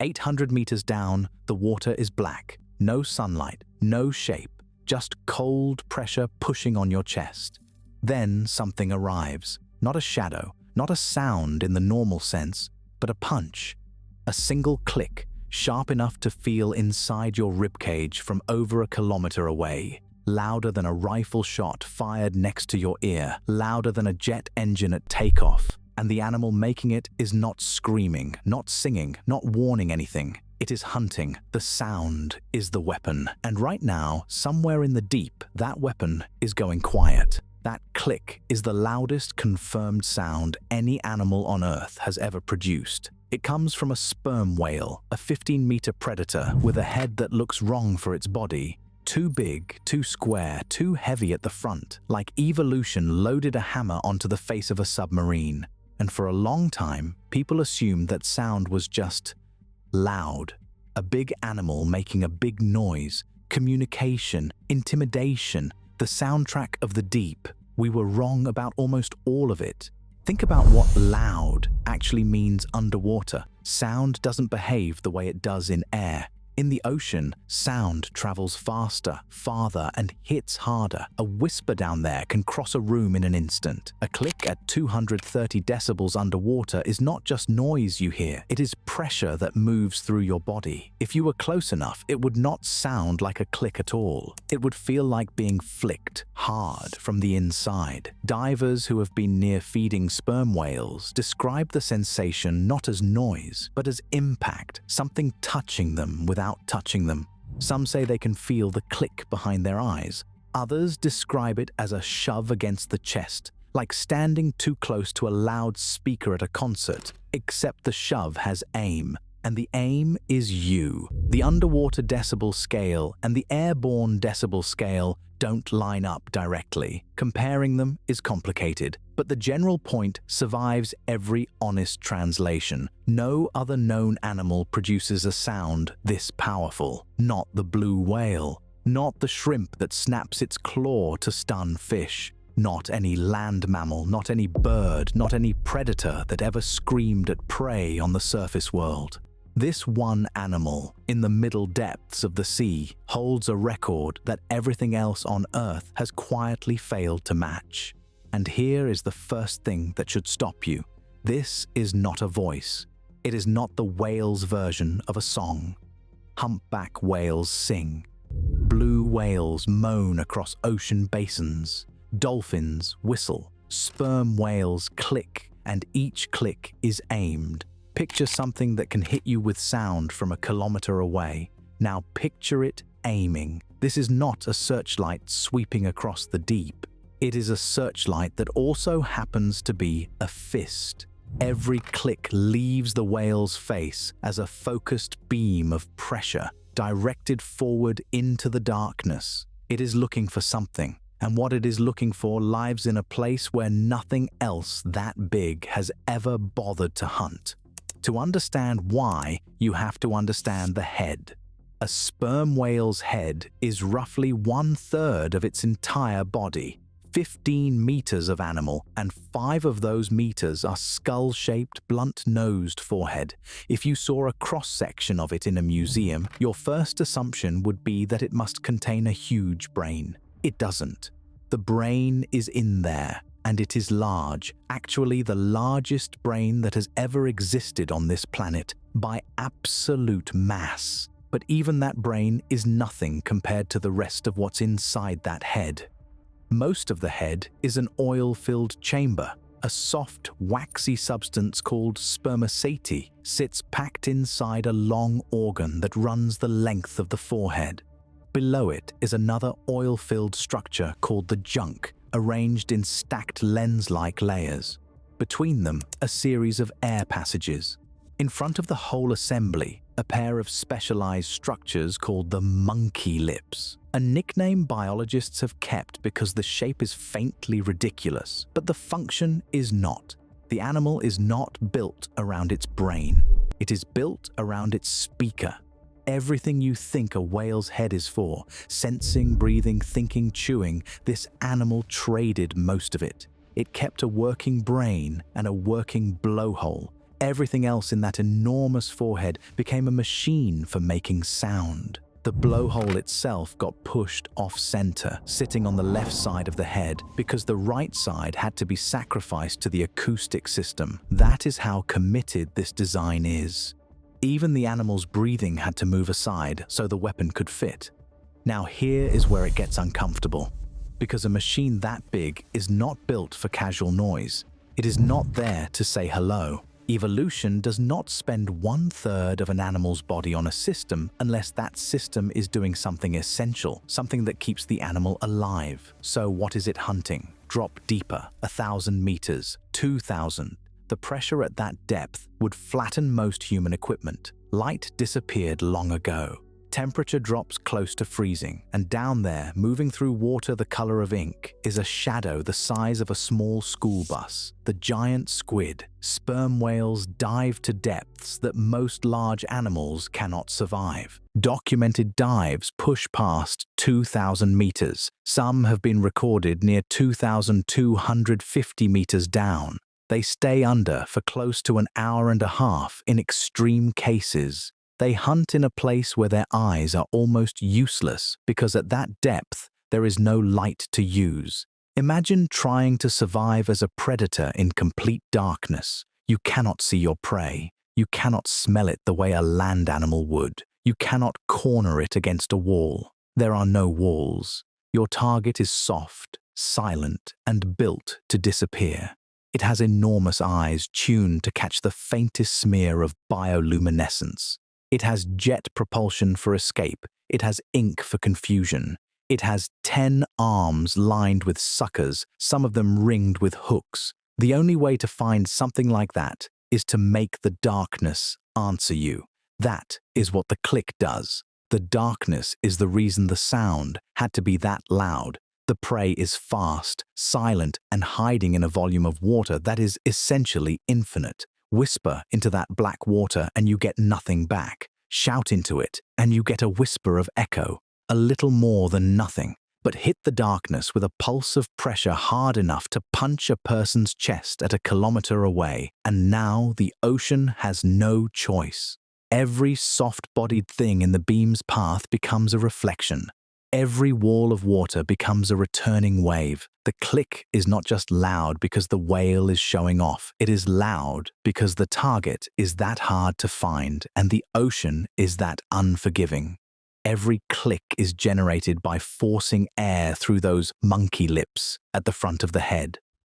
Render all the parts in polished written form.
800 meters down, the water is black. No sunlight, no shape, just cold pressure pushing on your chest. Then something arrives. Not a shadow, not a sound in the normal sense, but a punch. A single click, sharp enough to feel inside your ribcage from over a kilometer away. Louder than a rifle shot fired next to your ear, louder than a jet engine at takeoff. And the animal making it is not screaming, not singing, not warning anything. It is hunting. The sound is the weapon. And right now, somewhere in the deep, that weapon is going quiet. That click is the loudest confirmed sound any animal on Earth has ever produced. It comes from a sperm whale, a 15-meter predator with a head that looks wrong for its body. Too big, too square, too heavy at the front, like evolution loaded a hammer onto the face of a submarine. And for a long time, people assumed that sound was just loud. A big animal making a big noise, communication, intimidation, the soundtrack of the deep. We were wrong about almost all of it. Think about what loud actually means underwater. Sound doesn't behave the way it does in air. In the ocean, sound travels faster, farther, and hits harder. A whisper down there can cross a room in an instant. A click at 230 decibels underwater is not just noise you hear, it is pressure that moves through your body. If you were close enough, it would not sound like a click at all. It would feel like being flicked hard from the inside. Divers who have been near feeding sperm whales describe the sensation not as noise, but as impact, something touching them without touching them. Some say they can feel the click behind their eyes. Others describe it as a shove against the chest, like standing too close to a loudspeaker at a concert, except the shove has aim, and the aim is you. The underwater decibel scale and the airborne decibel scale don't line up directly. Comparing them is complicated, but the general point survives every honest translation. No other known animal produces a sound this powerful. Not the blue whale, not the shrimp that snaps its claw to stun fish, not any land mammal, not any bird, not any predator that ever screamed at prey on the surface world. This one animal, in the middle depths of the sea, holds a record that everything else on Earth has quietly failed to match. And here is the first thing that should stop you. This is not a voice. It is not the whale's version of a song. Humpback whales sing. Blue whales moan across ocean basins. Dolphins whistle. Sperm whales click, and each click is aimed. Picture something that can hit you with sound from a kilometer away. Now picture it aiming. This is not a searchlight sweeping across the deep. It is a searchlight that also happens to be a fist. Every click leaves the whale's face as a focused beam of pressure directed forward into the darkness. It is looking for something, and what it is looking for lies in a place where nothing else that big has ever bothered to hunt. To understand why, you have to understand the head. A sperm whale's head is roughly 1/3 of its entire body. 15 meters of animal, and 5 of those meters are skull-shaped, blunt-nosed forehead. If you saw a cross-section of it in a museum, your first assumption would be that it must contain a huge brain. It doesn't. The brain is in there, and it is large, actually the largest brain that has ever existed on this planet, by absolute mass. But even that brain is nothing compared to the rest of what's inside that head. Most of the head is an oil-filled chamber. A soft, waxy substance called spermaceti sits packed inside a long organ that runs the length of the forehead. Below it is another oil-filled structure called the junk, arranged in stacked lens-like layers. Between them, a series of air passages. In front of the whole assembly, a pair of specialized structures called the monkey lips, a nickname biologists have kept because the shape is faintly ridiculous, but the function is not. The animal is not built around its brain. It is built around its speaker. Everything you think a whale's head is for, sensing, breathing, thinking, chewing, this animal traded most of it. It kept a working brain and a working blowhole. Everything else in that enormous forehead became a machine for making sound. The blowhole itself got pushed off-center, sitting on the left side of the head, because the right side had to be sacrificed to the acoustic system. That is how committed this design is. Even the animal's breathing had to move aside so the weapon could fit. Now here is where it gets uncomfortable, because a machine that big is not built for casual noise. It is not there to say hello. Evolution does not spend 1/3 of an animal's body on a system unless that system is doing something essential, something that keeps the animal alive. So what is it hunting? Drop deeper, 1,000 meters, 2,000. The pressure at that depth would flatten most human equipment. Light disappeared long ago. Temperature drops close to freezing, and down there, moving through water the color of ink, is a shadow the size of a small school bus. The giant squid. Sperm whales dive to depths that most large animals cannot survive. Documented dives push past 2,000 meters. Some have been recorded near 2,250 meters down. They stay under for close to an hour and a half in extreme cases. They hunt in a place where their eyes are almost useless because at that depth there is no light to use. Imagine trying to survive as a predator in complete darkness. You cannot see your prey. You cannot smell it the way a land animal would. You cannot corner it against a wall. There are no walls. Your target is soft, silent, and built to disappear. It has enormous eyes tuned to catch the faintest smear of bioluminescence. It has jet propulsion for escape. It has ink for confusion. It has 10 arms lined with suckers, some of them ringed with hooks. The only way to find something like that is to make the darkness answer you. That is what the click does. The darkness is the reason the sound had to be that loud. The prey is fast, silent, and hiding in a volume of water that is essentially infinite. Whisper into that black water and you get nothing back. Shout into it and you get a whisper of echo, a little more than nothing. But hit the darkness with a pulse of pressure hard enough to punch a person's chest at a kilometer away, and now the ocean has no choice. Every soft-bodied thing in the beam's path becomes a reflection. Every wall of water becomes a returning wave. The click is not just loud because the whale is showing off. It is loud because the target is that hard to find and the ocean is that unforgiving. Every click is generated by forcing air through those monkey lips at the front of the head.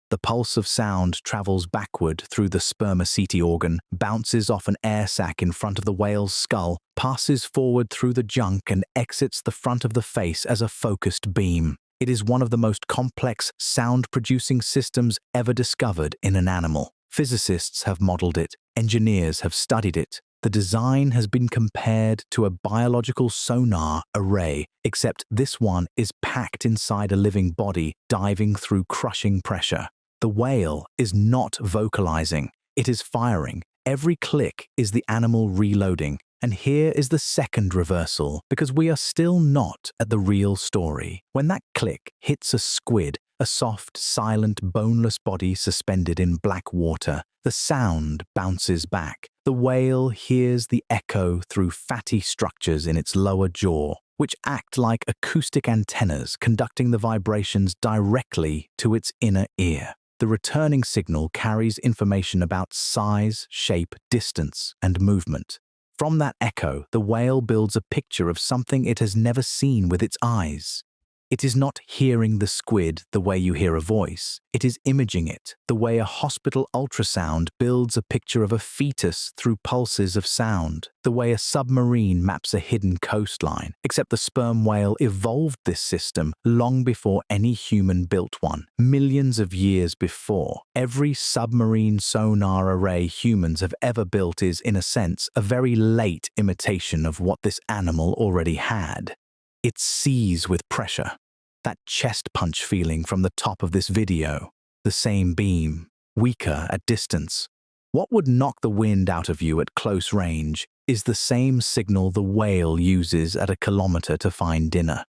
The pulse of sound travels backward through the spermaceti organ, bounces off an air sac in front of the whale's skull, passes forward through the junk and exits the front of the face as a focused beam. It is one of the most complex sound-producing systems ever discovered in an animal. Physicists have modeled it, engineers have studied it. The design has been compared to a biological sonar array, except this one is packed inside a living body, diving through crushing pressure. The whale is not vocalizing, it is firing. Every click is the animal reloading. And here is the second reversal, because we are still not at the real story. When that click hits a squid, a soft, silent, boneless body suspended in black water, the sound bounces back. The whale hears the echo through fatty structures in its lower jaw, which act like acoustic antennas conducting the vibrations directly to its inner ear. The returning signal carries information about size, shape, distance, and movement. From that echo, the whale builds a picture of something it has never seen with its eyes. It is not hearing the squid the way you hear a voice. It is imaging it, the way a hospital ultrasound builds a picture of a fetus through pulses of sound, the way a submarine maps a hidden coastline, except the sperm whale evolved this system long before any human built one, millions of years before. Every submarine sonar array humans have ever built is, in a sense, a very late imitation of what this animal already had. It sees with pressure. That chest punch feeling from the top of this video. The same beam, weaker at distance. What would knock the wind out of you at close range is the same signal the whale uses at a kilometer to find dinner.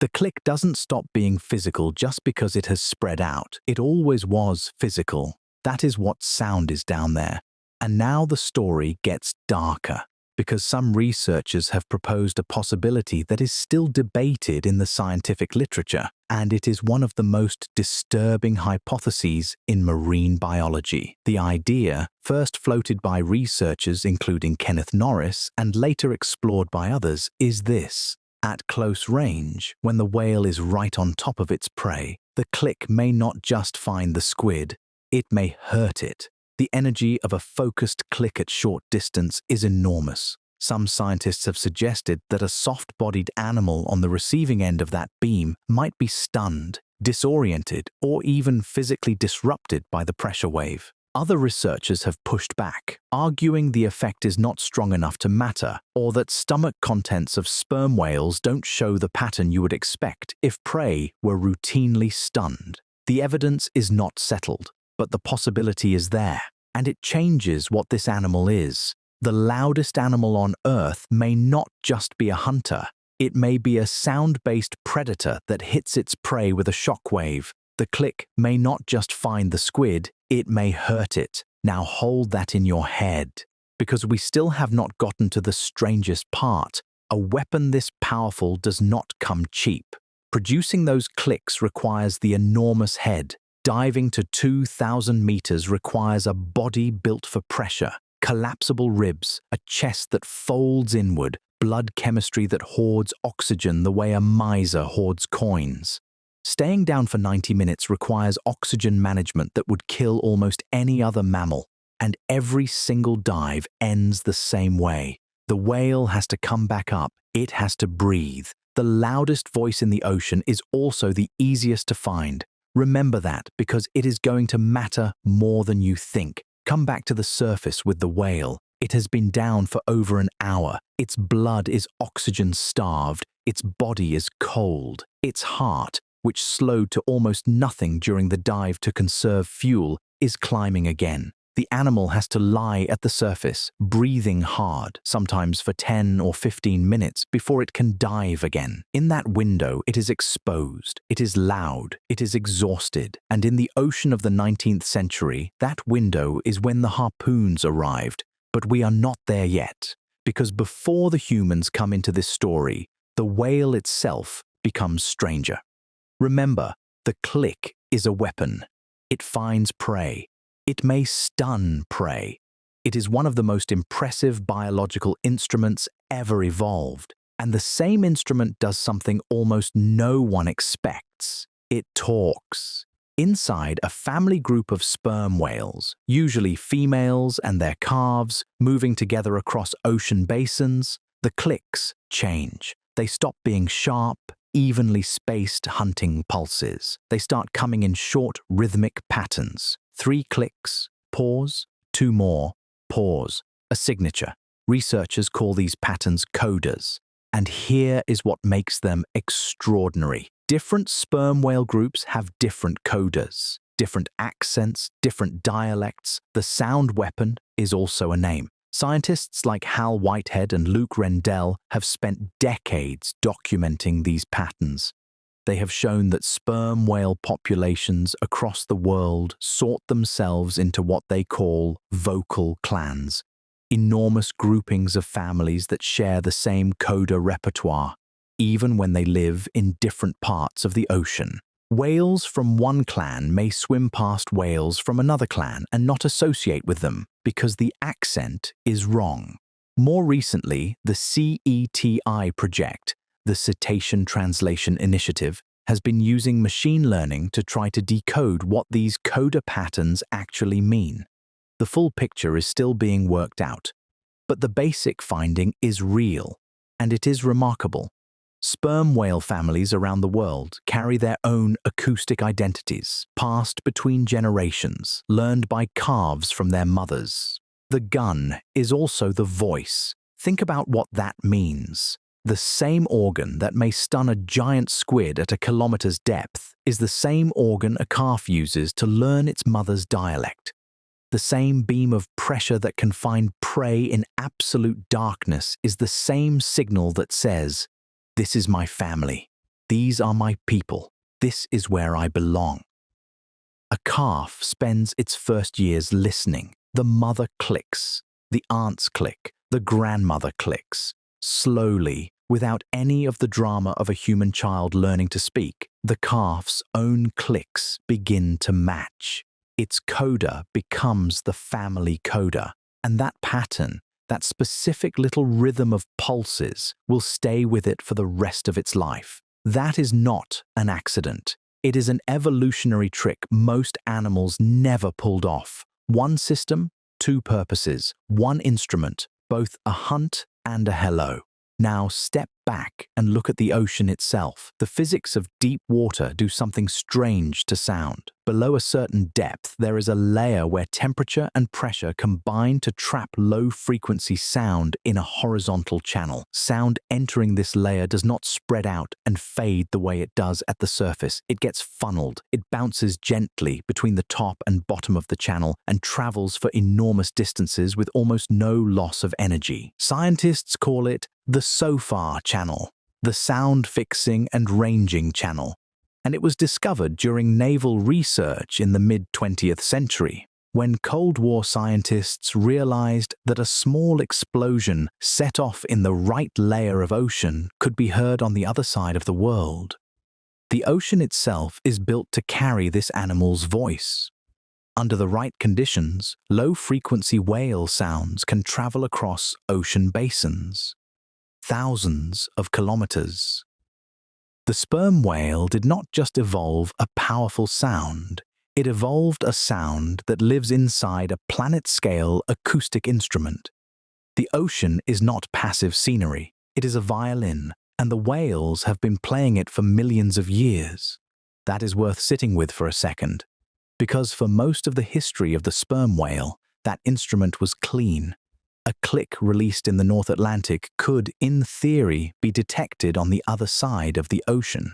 The click doesn't stop being physical just because it has spread out. It always was physical. That is what sound is down there. And now the story gets darker, because some researchers have proposed a possibility that is still debated in the scientific literature, and it is one of the most disturbing hypotheses in marine biology. The idea, first floated by researchers including Kenneth Norris and later explored by others, is this. At close range, when the whale is right on top of its prey, the click may not just find the squid, it may hurt it. The energy of a focused click at short distance is enormous. Some scientists have suggested that a soft-bodied animal on the receiving end of that beam might be stunned, disoriented, or even physically disrupted by the pressure wave. Other researchers have pushed back, arguing the effect is not strong enough to matter, or that stomach contents of sperm whales don't show the pattern you would expect if prey were routinely stunned. The evidence is not settled, but the possibility is there, and it changes what this animal is. The loudest animal on Earth may not just be a hunter. It may be a sound-based predator that hits its prey with a shockwave. The click may not just find the squid, it may hurt it. Now hold that in your head, because we still have not gotten to the strangest part. A weapon this powerful does not come cheap. Producing those clicks requires the enormous head. Diving to 2,000 meters requires a body built for pressure, collapsible ribs, a chest that folds inward, blood chemistry that hoards oxygen the way a miser hoards coins. Staying down for 90 minutes requires oxygen management that would kill almost any other mammal, and every single dive ends the same way. The whale has to come back up, it has to breathe. The loudest voice in the ocean is also the easiest to find. Remember that, because it is going to matter more than you think. Come back to the surface with the whale. It has been down for over an hour. Its blood is oxygen-starved. Its body is cold. Its heart, which slowed to almost nothing during the dive to conserve fuel, is climbing again. The animal has to lie at the surface, breathing hard, sometimes for 10 or 15 minutes before it can dive again. In that window, it is exposed, it is loud, it is exhausted, and in the ocean of the 19th century, that window is when the harpoons arrived. But we are not there yet, because before the humans come into this story, the whale itself becomes stranger. Remember, the click is a weapon. It finds prey. It may stun prey. It is one of the most impressive biological instruments ever evolved. And the same instrument does something almost no one expects. It talks. Inside a family group of sperm whales, usually females and their calves, moving together across ocean basins, the clicks change. They stop being sharp, evenly spaced hunting pulses. They start coming in short, rhythmic patterns. 3 clicks, pause, 2 more, pause, a signature. Researchers call these patterns codas. And here is what makes them extraordinary. Different sperm whale groups have different codas, different accents, different dialects. The sound weapon is also a name. Scientists like Hal Whitehead and Luke Rendell have spent decades documenting these patterns. They have shown that sperm whale populations across the world sort themselves into what they call vocal clans, enormous groupings of families that share the same coda repertoire, even when they live in different parts of the ocean. Whales from one clan may swim past whales from another clan and not associate with them because the accent is wrong. More recently, the CETI project, the Cetacean Translation Initiative, has been using machine learning to try to decode what these coda patterns actually mean. The full picture is still being worked out, but the basic finding is real, and it is remarkable. Sperm whale families around the world carry their own acoustic identities, passed between generations, learned by calves from their mothers. The gun is also the voice. Think about what that means. The same organ that may stun a giant squid at a kilometer's depth is the same organ a calf uses to learn its mother's dialect. The same beam of pressure that can find prey in absolute darkness is the same signal that says, "This is my family. These are my people. This is where I belong." A calf spends its first years listening. The mother clicks, the aunts click, the grandmother clicks. Slowly, without any of the drama of a human child learning to speak, the calf's own clicks begin to match. Its coda becomes the family coda, and that pattern, that specific little rhythm of pulses, will stay with it for the rest of its life. That is not an accident. It is an evolutionary trick most animals never pulled off. One system, two purposes, one instrument, both a hunt and a hello. Now step back and look at the ocean itself. The physics of deep water do something strange to sound. Below a certain depth, there is a layer where temperature and pressure combine to trap low-frequency sound in a horizontal channel. Sound entering this layer does not spread out and fade the way it does at the surface. It gets funneled. It bounces gently between the top and bottom of the channel and travels for enormous distances with almost no loss of energy. Scientists call it the SOFAR channel, the sound fixing and ranging channel, and it was discovered during naval research in the mid-20th century, when Cold War scientists realized that a small explosion set off in the right layer of ocean could be heard on the other side of the world. The ocean itself is built to carry this animal's voice. Under the right conditions, low-frequency whale sounds can travel across ocean basins, thousands of kilometers. The sperm whale did not just evolve a powerful sound, it evolved a sound that lives inside a planet-scale acoustic instrument. The ocean is not passive scenery, it is a violin, and the whales have been playing it for millions of years. That is worth sitting with for a second, because for most of the history of the sperm whale, that instrument was clean. A click released in the North Atlantic could, in theory, be detected on the other side of the ocean.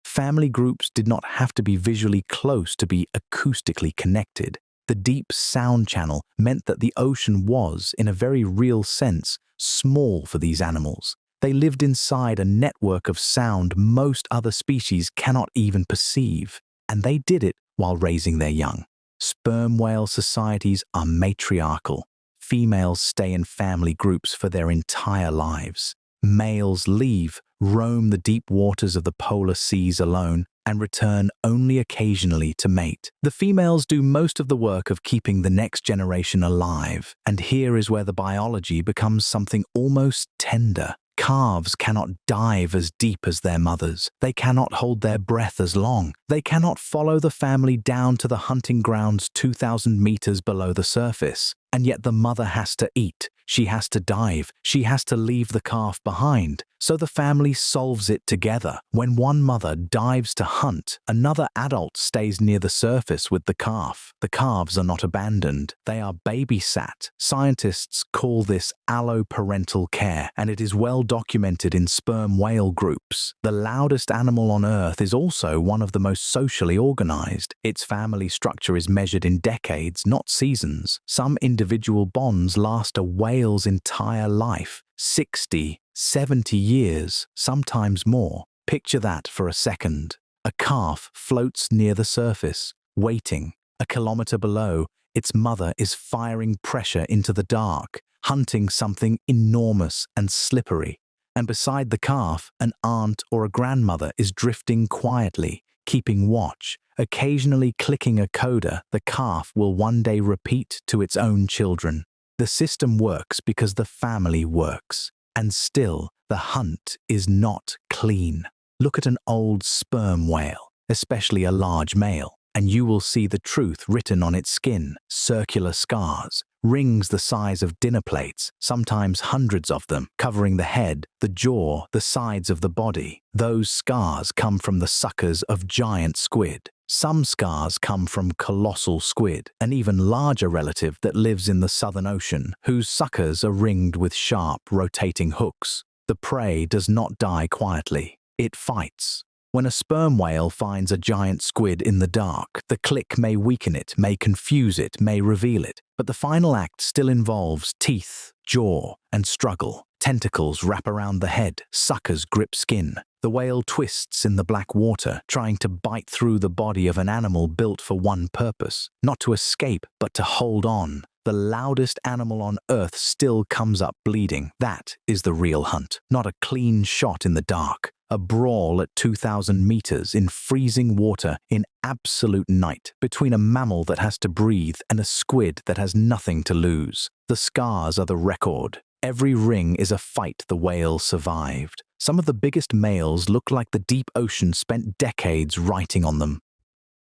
Family groups did not have to be visually close to be acoustically connected. The deep sound channel meant that the ocean was, in a very real sense, small for these animals. They lived inside a network of sound most other species cannot even perceive, and they did it while raising their young. Sperm whale societies are matriarchal. Females stay in family groups for their entire lives. Males leave, roam the deep waters of the polar seas alone, and return only occasionally to mate. The females do most of the work of keeping the next generation alive, and here is where the biology becomes something almost tender. Calves cannot dive as deep as their mothers. They cannot hold their breath as long. They cannot follow the family down to the hunting grounds 2,000 meters below the surface. And yet the mother has to eat. She has to dive. She has to leave the calf behind. So the family solves it together. When one mother dives to hunt, another adult stays near the surface with the calf. The calves are not abandoned. They are babysat. Scientists call this alloparental care, and it is well documented in sperm whale groups. The loudest animal on Earth is also one of the most socially organized. Its family structure is measured in decades, not seasons. Some individual bonds last a whale's entire life, 60, 70 years, sometimes more. Picture that for a second. A calf floats near the surface, waiting. A kilometer below, its mother is firing pressure into the dark, hunting something enormous and slippery. And beside the calf, an aunt or a grandmother is drifting quietly, keeping watch. Occasionally clicking a coda the calf will one day repeat to its own children. The system works because the family works. And still, the hunt is not clean. Look at an old sperm whale, especially a large male, and you will see the truth written on its skin. Circular scars, rings the size of dinner plates, sometimes hundreds of them, covering the head, the jaw, the sides of the body. Those scars come from the suckers of giant squid. Some scars come from colossal squid, an even larger relative that lives in the Southern Ocean, whose suckers are ringed with sharp, rotating hooks. The prey does not die quietly. It fights. When a sperm whale finds a giant squid in the dark, the click may weaken it, may confuse it, may reveal it, but the final act still involves teeth, jaw, and struggle. Tentacles wrap around the head, suckers grip skin. The whale twists in the black water, trying to bite through the body of an animal built for one purpose, not to escape, but to hold on. the loudest animal on Earth still comes up bleeding. That is the real hunt, not a clean shot in the dark. A brawl at 2,000 meters in freezing water in absolute night between a mammal that has to breathe and a squid that has nothing to lose. The scars are the record. Every ring is a fight the whale survived. Some of the biggest males look like the deep ocean spent decades writing on them.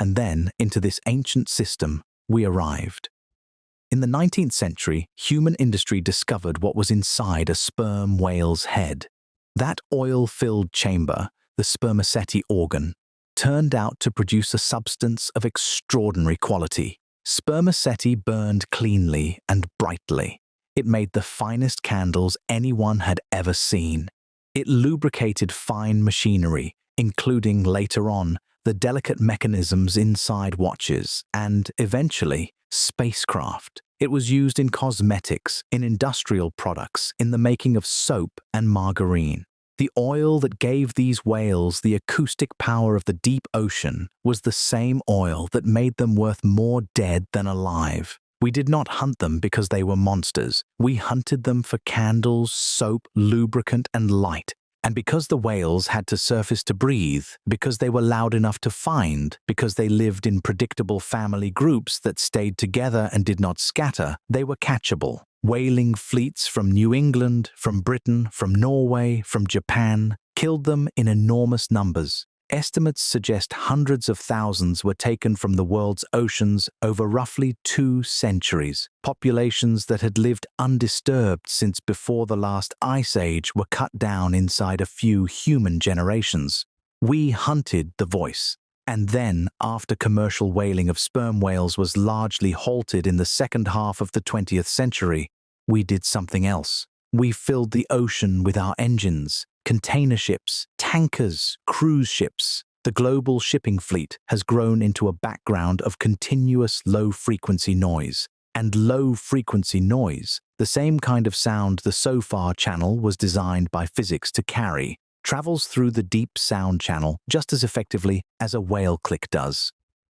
And then, into this ancient system, we arrived. In the 19th century, human industry discovered what was inside a sperm whale's head. That oil-filled chamber, the spermaceti organ, turned out to produce a substance of extraordinary quality. Spermaceti burned cleanly and brightly. It made the finest candles anyone had ever seen. It lubricated fine machinery, including, later on, the delicate mechanisms inside watches and, eventually, spacecraft. It was used in cosmetics, in industrial products, in the making of soap and margarine. The oil that gave these whales the acoustic power of the deep ocean was the same oil that made them worth more dead than alive. We did not hunt them because they were monsters. We hunted them for candles, soap, lubricant, and light. And because the whales had to surface to breathe, because they were loud enough to find, because they lived in predictable family groups that stayed together and did not scatter, they were catchable. Whaling fleets from New England, from Britain, from Norway, from Japan, killed them in enormous numbers. Estimates suggest hundreds of thousands were taken from the world's oceans over roughly 2 centuries. Populations that had lived undisturbed since before the last ice age were cut down inside a few human generations. We hunted the voice. And then, after commercial whaling of sperm whales was largely halted in the second half of the 20th century, we did something else. We filled the ocean with our engines. Container ships, tankers, cruise ships. The global shipping fleet has grown into a background of continuous low-frequency noise. And low-frequency noise, the same kind of sound the SOFAR channel was designed by physics to carry, travels through the deep sound channel just as effectively as a whale click does.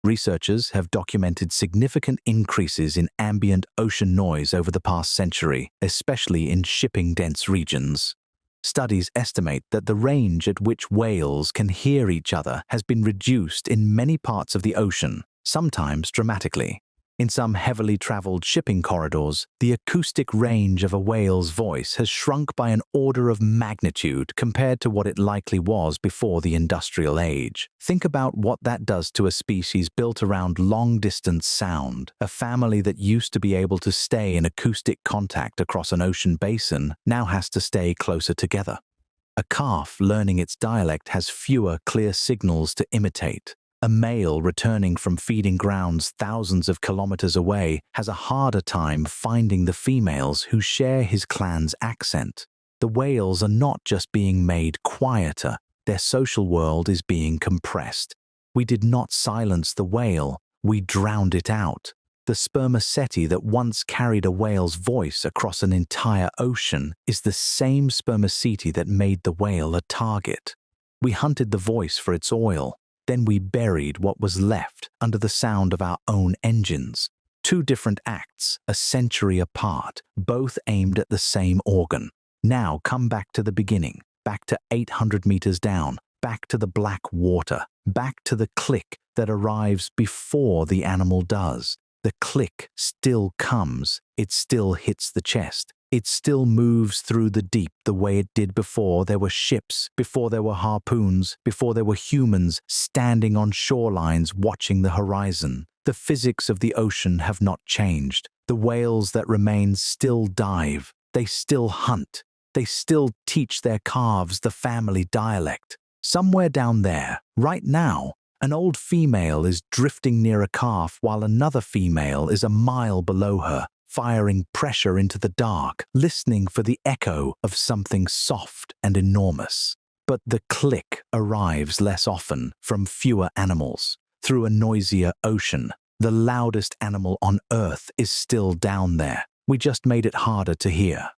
Researchers have documented significant increases in ambient ocean noise over the past century, especially in shipping-dense regions. Studies estimate that the range at which whales can hear each other has been reduced in many parts of the ocean, sometimes dramatically. In some heavily traveled shipping corridors, the acoustic range of a whale's voice has shrunk by an order of magnitude compared to what it likely was before the industrial age. Think about what that does to a species built around long-distance sound. A family that used to be able to stay in acoustic contact across an ocean basin now has to stay closer together. A calf learning its dialect has fewer clear signals to imitate. A male returning from feeding grounds thousands of kilometers away has a harder time finding the females who share his clan's accent. The whales are not just being made quieter, their social world is being compressed. We did not silence the whale, we drowned it out. The spermaceti that once carried a whale's voice across an entire ocean is the same spermaceti that made the whale a target. We hunted the voice for its oil. Then we buried what was left under the sound of our own engines. 2 different acts, a century apart, both aimed at the same organ. Now come back to the beginning, back to 800 meters down, back to the black water, back to the click that arrives before the animal does. The click still comes, it still hits the chest. It still moves through the deep the way it did before there were ships, before there were harpoons, before there were humans standing on shorelines watching the horizon. The physics of the ocean have not changed. The whales that remain still dive. They still hunt. They still teach their calves the family dialect. Somewhere down there, right now, an old female is drifting near a calf while another female is a mile below her, firing pressure into the dark, listening for the echo of something soft and enormous. But the click arrives less often from fewer animals. Through a noisier ocean, the loudest animal on Earth is still down there. We just made it harder to hear.